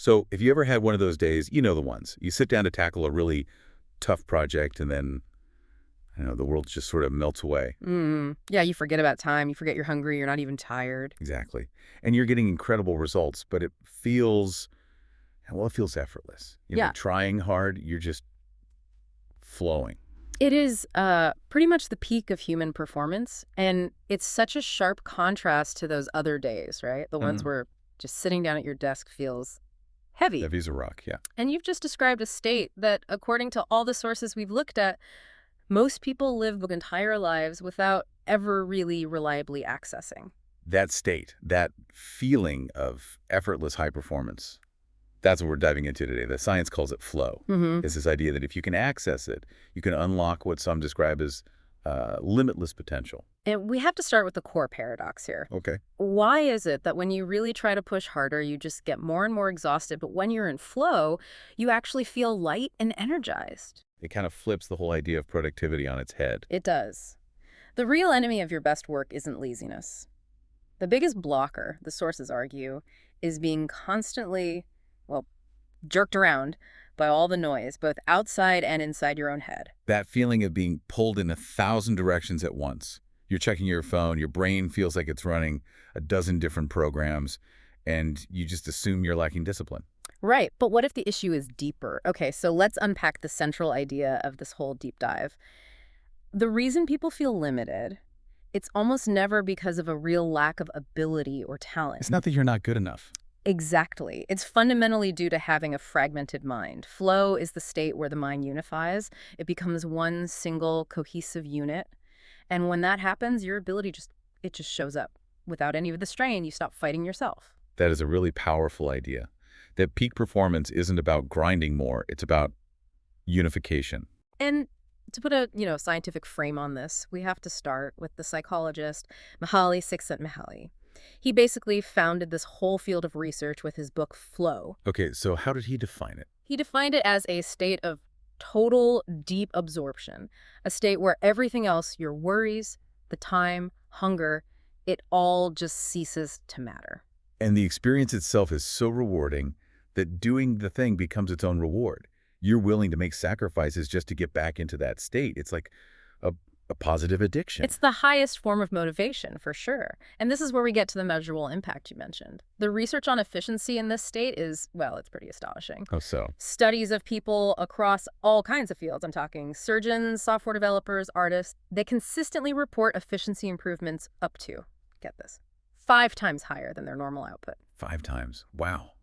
So if you ever had one of those days, you know the ones. You sit down to tackle a really tough project and then, the world just sort of melts away. Yeah, you forget about time. You forget you're hungry. You're not even tired. Exactly. And you're getting incredible results, but it feels effortless. Yeah, Trying hard, you're just flowing. it is pretty much the peak of human performance. And it's such a sharp contrast to those other days, right? The ones Mm. where just sitting down at your desk feels heavy. Heavy as a rock, yeah. And you've just described a state that, according to all the sources we've looked at, most people live entire lives without ever really reliably accessing. That state, that feeling of effortless high performance, that's what we're diving into today. The science calls it flow. Mm-hmm. It's this idea that if you can access it, you can unlock what some describe as limitless potential. And we have to start with the core paradox here. Okay. Why is it that when you really try to push harder, you just get more and more exhausted, but when you're in flow, you actually feel light and energized? It kind of flips the whole idea of productivity on its head. It does. The real enemy of your best work isn't laziness. The biggest blocker, the sources argue, is being constantly, well, jerked around by all the noise, both outside and inside your own head. That feeling of being pulled in 1,000 directions at once. You're checking your phone, your brain feels like it's running a dozen different programs, and you just assume you're lacking discipline. Right, but what if the issue is deeper? Okay, so let's unpack the central idea of this whole deep dive. The reason people feel limited, it's almost never because of a real lack of ability or talent. It's not that you're not good enough. Exactly. It's fundamentally due to having a fragmented mind. Flow is the state where the mind unifies. It becomes one single cohesive unit. And when that happens, your ability just shows up. Without any of the strain, you stop fighting yourself. That is a really powerful idea. That peak performance isn't about grinding more, it's about unification. And to put a, scientific frame on this, we have to start with the psychologist Mihaly Csikszentmihalyi. He basically founded this whole field of research with his book Flow. Okay, so how did he define it? He defined it as a state of total deep absorption, a state where everything else, your worries, the time, hunger, it all just ceases to matter. And the experience itself is so rewarding that doing the thing becomes its own reward. You're willing to make sacrifices just to get back into that state. It's like a positive addiction. It's the highest form of motivation, for sure. And this is where we get to the measurable impact you mentioned. The research on efficiency in this state is, well, it's pretty astonishing. Oh, so? Studies of people across all kinds of fields, I'm talking surgeons, software developers, artists, they consistently report efficiency improvements up to, get this, 5 times higher than their normal output. 5 times. Wow.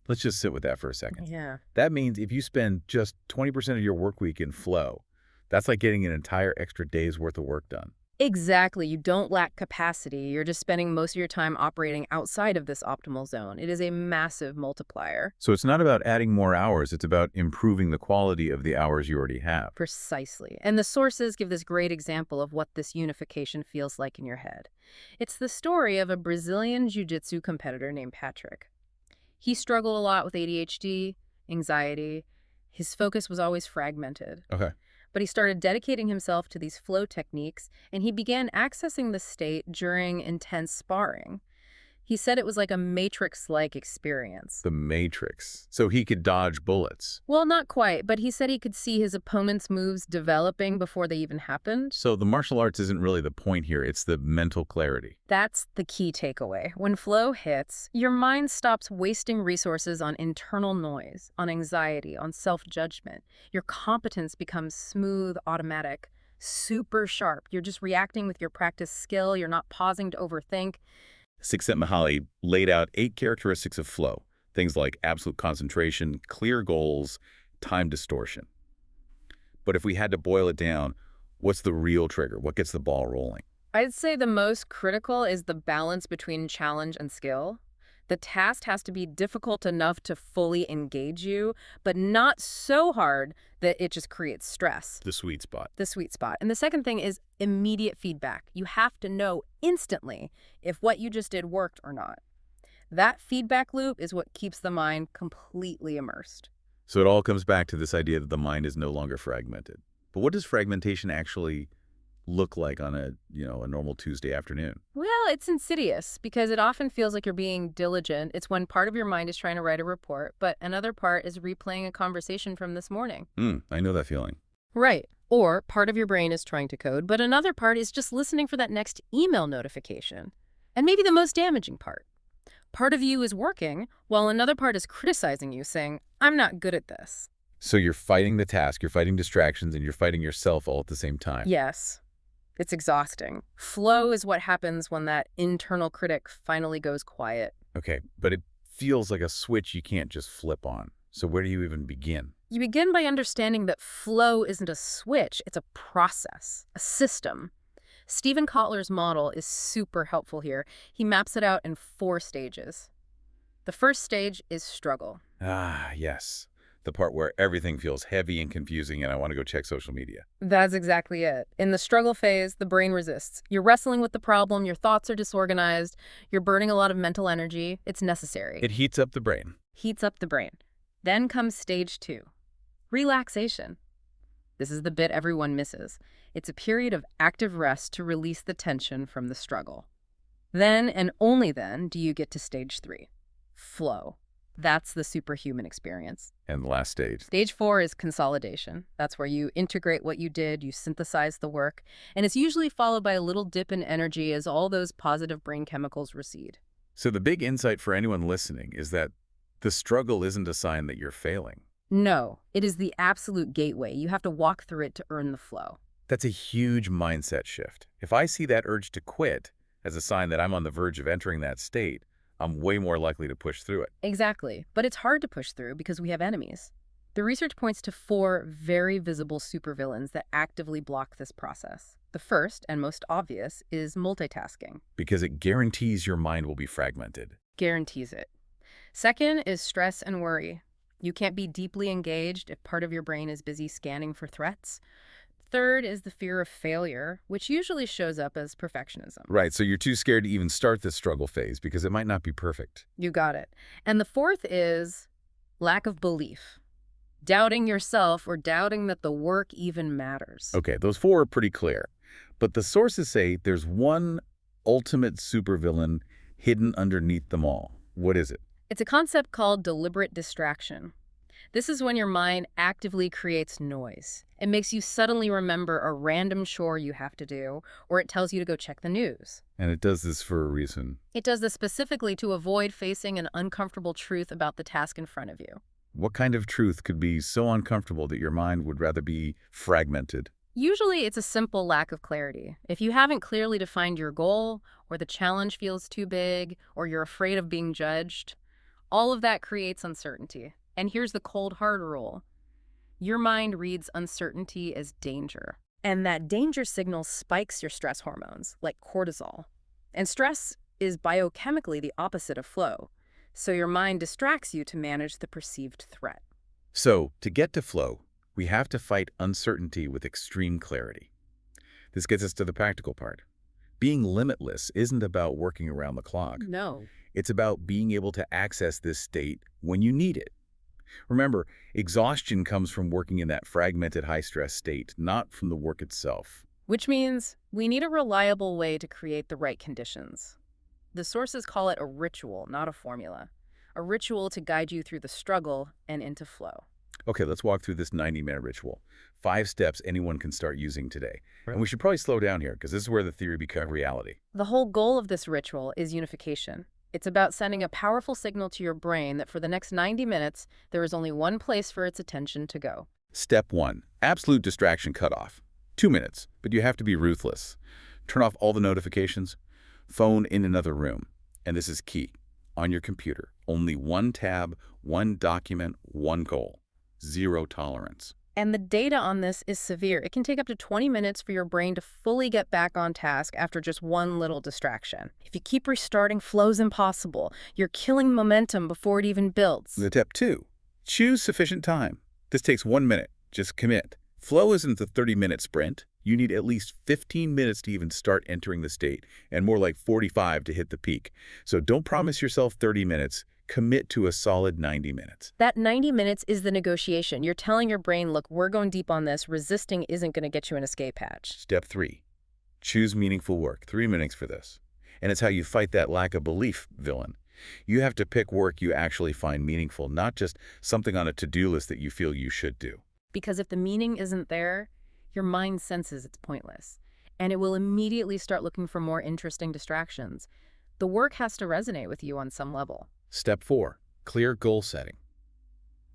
Let's just sit with that for a second. Yeah. That means if you spend just 20% of your work week in flow, that's like getting an entire extra day's worth of work done. Exactly. You don't lack capacity. You're just spending most of your time operating outside of this optimal zone. It is a massive multiplier. So it's not about adding more hours, it's about improving the quality of the hours you already have. Precisely. And the sources give this great example of what this unification feels like in your head. It's the story of a Brazilian jiu-jitsu competitor named Patrick. He struggled a lot with ADHD, anxiety. His focus was always fragmented. Okay. But he started dedicating himself to these flow techniques, and he began accessing the state during intense sparring. He said it was like a Matrix-like experience. The Matrix. So he could dodge bullets. Well, not quite, but he said he could see his opponent's moves developing before they even happened. So the martial arts isn't really the point here, it's the mental clarity. That's the key takeaway. When flow hits, your mind stops wasting resources on internal noise, on anxiety, on self-judgment. Your competence becomes smooth, automatic, super sharp. You're just reacting with your practice skill. You're not pausing to overthink. Csikszentmihalyi laid out 8 characteristics of flow, things like absolute concentration, clear goals, time distortion. But if we had to boil it down, what's the real trigger? What gets the ball rolling? I'd say the most critical is the balance between challenge and skill. The task has to be difficult enough to fully engage you, but not so hard that it just creates stress. The sweet spot. The sweet spot. And the second thing is immediate feedback. You have to know instantly if what you just did worked or not. That feedback loop is what keeps the mind completely immersed. So it all comes back to this idea that the mind is no longer fragmented. But what does fragmentation actually look like on a normal Tuesday afternoon? Well, it's insidious because it often feels like you're being diligent. It's when part of your mind is trying to write a report, but another part is replaying a conversation from this morning. I know that feeling. Right. Or part of your brain is trying to code, but another part is just listening for that next email notification. And maybe the most damaging part of you is working while another part is criticizing you, saying, I'm not good at this. So you're fighting the task, you're fighting distractions, and you're fighting yourself all at the same time. Yes, it's exhausting. Flow is what happens when that internal critic finally goes quiet. Okay, but it feels like a switch you can't just flip on. So where do you even begin? You begin by understanding that flow isn't a switch, it's a process, a system. Stephen Kotler's model is super helpful here. He maps it out in 4 stages. The first stage is struggle. Ah, yes. The part where everything feels heavy and confusing and I want to go check social media. That's exactly it. In the struggle phase, the brain resists. You're wrestling with the problem, your thoughts are disorganized, you're burning a lot of mental energy. It's necessary. It heats up the brain. Heats up the brain. Then comes stage 2, relaxation. This is the bit everyone misses. It's a period of active rest to release the tension from the struggle. Then, and only then, do you get to stage 3, flow. That's the superhuman experience. And the last stage. Stage 4 is consolidation. That's where you integrate what you did, you synthesize the work, and it's usually followed by a little dip in energy as all those positive brain chemicals recede. So the big insight for anyone listening is that the struggle isn't a sign that you're failing. No, it is the absolute gateway. You have to walk through it to earn the flow. That's a huge mindset shift. If I see that urge to quit as a sign that I'm on the verge of entering that state, I'm way more likely to push through it. Exactly. But it's hard to push through because we have enemies. The research points to 4 very visible supervillains that actively block this process. The first, and most obvious, is multitasking. Because it guarantees your mind will be fragmented. Guarantees it. Second is stress and worry. You can't be deeply engaged if part of your brain is busy scanning for threats. Third is the fear of failure, which usually shows up as perfectionism. Right, so you're too scared to even start this struggle phase because it might not be perfect. You got it. And the fourth is lack of belief. Doubting yourself or doubting that the work even matters. Okay, those 4 are pretty clear. But the sources say there's one ultimate supervillain hidden underneath them all. What is it? It's a concept called deliberate distraction. This is when your mind actively creates noise. It makes you suddenly remember a random chore you have to do, or it tells you to go check the news. And it does this for a reason. It does this specifically to avoid facing an uncomfortable truth about the task in front of you. What kind of truth could be so uncomfortable that your mind would rather be fragmented? Usually it's a simple lack of clarity. If you haven't clearly defined your goal, or the challenge feels too big, or you're afraid of being judged, all of that creates uncertainty. And here's the cold hard rule. Your mind reads uncertainty as danger. And that danger signal spikes your stress hormones, like cortisol. And stress is biochemically the opposite of flow. So your mind distracts you to manage the perceived threat. So, to get to flow, we have to fight uncertainty with extreme clarity. This gets us to the practical part. Being limitless isn't about working around the clock. No. It's about being able to access this state when you need it. Remember, exhaustion comes from working in that fragmented high-stress state, not from the work itself. Which means we need a reliable way to create the right conditions. The sources call it a ritual, not a formula. A ritual to guide you through the struggle and into flow. Okay, let's walk through this 90-minute ritual. 5 steps anyone can start using today. And we should probably slow down here because this is where the theory becomes reality. The whole goal of this ritual is unification. It's about sending a powerful signal to your brain that for the next 90 minutes, there is only one place for its attention to go. Step 1. Absolute distraction cutoff. 2 minutes, but you have to be ruthless. Turn off all the notifications. Phone in another room. And this is key. On your computer, only one tab, one document, one goal. 0 tolerance. And the data on this is severe. It can take up to 20 minutes for your brain to fully get back on task after just one little distraction. If you keep restarting, flow's impossible. You're killing momentum before it even builds. Step 2. Choose sufficient time. This takes 1 minute. Just commit. Flow isn't a 30-minute sprint. You need at least 15 minutes to even start entering the state, and more like 45 to hit the peak. So don't promise yourself 30 minutes. Commit to a solid 90 minutes. That 90 minutes is the negotiation. You're telling your brain, look, we're going deep on this. Resisting isn't going to get you an escape hatch. Step 3. Choose meaningful work. 3 minutes for this. And it's how you fight that lack of belief villain. You have to pick work you actually find meaningful, not just something on a to-do list that you feel you should do. Because if the meaning isn't there, your mind senses it's pointless, and it will immediately start looking for more interesting distractions. The work has to resonate with you on some level. Step 4. Clear goal setting.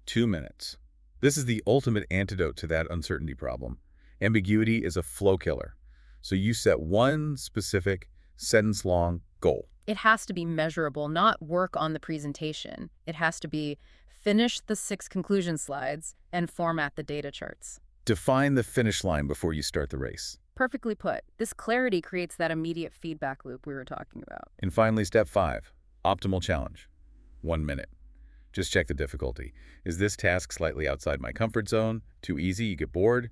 2 minutes. This is the ultimate antidote to that uncertainty problem. Ambiguity is a flow killer. So you set one specific, sentence-long goal. It has to be measurable, not work on the presentation. It has to be finish the 6 conclusion slides and format the data charts. Define the finish line before you start the race. Perfectly put. This clarity creates that immediate feedback loop we were talking about. And finally, step 5. Optimal challenge. 1 minute. Just check the difficulty. Is this task slightly outside my comfort zone? Too easy, you get bored?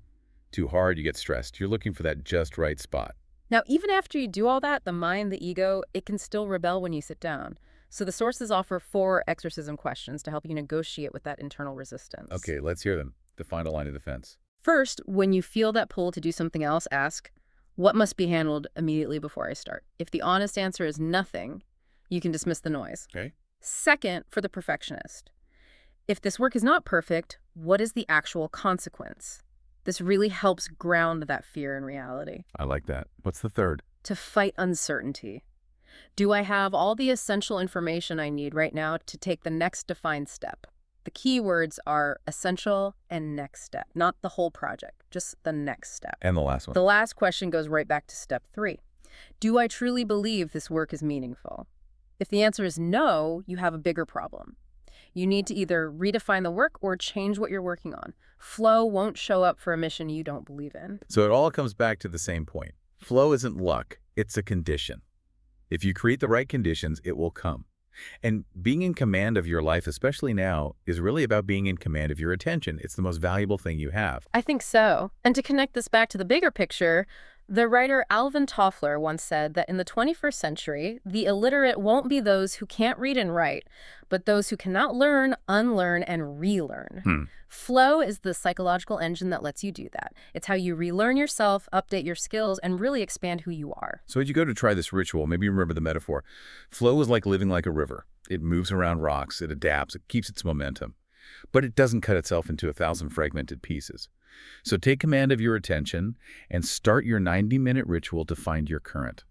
Too hard, you get stressed. You're looking for that just right spot. Now, even after you do all that, the mind, the ego, it can still rebel when you sit down. So the sources offer 4 exorcism questions to help you negotiate with that internal resistance. Okay, let's hear them. The final line of defense. First, when you feel that pull to do something else, ask, what must be handled immediately before I start? If the honest answer is nothing, you can dismiss the noise. Okay. Second, for the perfectionist, if this work is not perfect, what is the actual consequence? This really helps ground that fear in reality. I like that. What's the third? To fight uncertainty. Do I have all the essential information I need right now to take the next defined step? The key words are essential and next step, not the whole project, just the next step. And the last one. The last question goes right back to step 3. Do I truly believe this work is meaningful? If the answer is no, you have a bigger problem. You need to either redefine the work or change what you're working on. Flow won't show up for a mission you don't believe in. So it all comes back to the same point. Flow isn't luck, it's a condition. If you create the right conditions, it will come. And being in command of your life, especially now, is really about being in command of your attention. It's the most valuable thing you have. I think so. And to connect this back to the bigger picture, the writer Alvin Toffler once said that in the 21st century, the illiterate won't be those who can't read and write, but those who cannot learn, unlearn, and relearn. Flow is the psychological engine that lets you do that. It's how you relearn yourself, update your skills, and really expand who you are. So as you go to try this ritual, maybe you remember the metaphor. Flow is like living like a river. It moves around rocks, it adapts, it keeps its momentum. But it doesn't cut itself into 1,000 fragmented pieces. So take command of your attention and start your 90-minute ritual to find your current.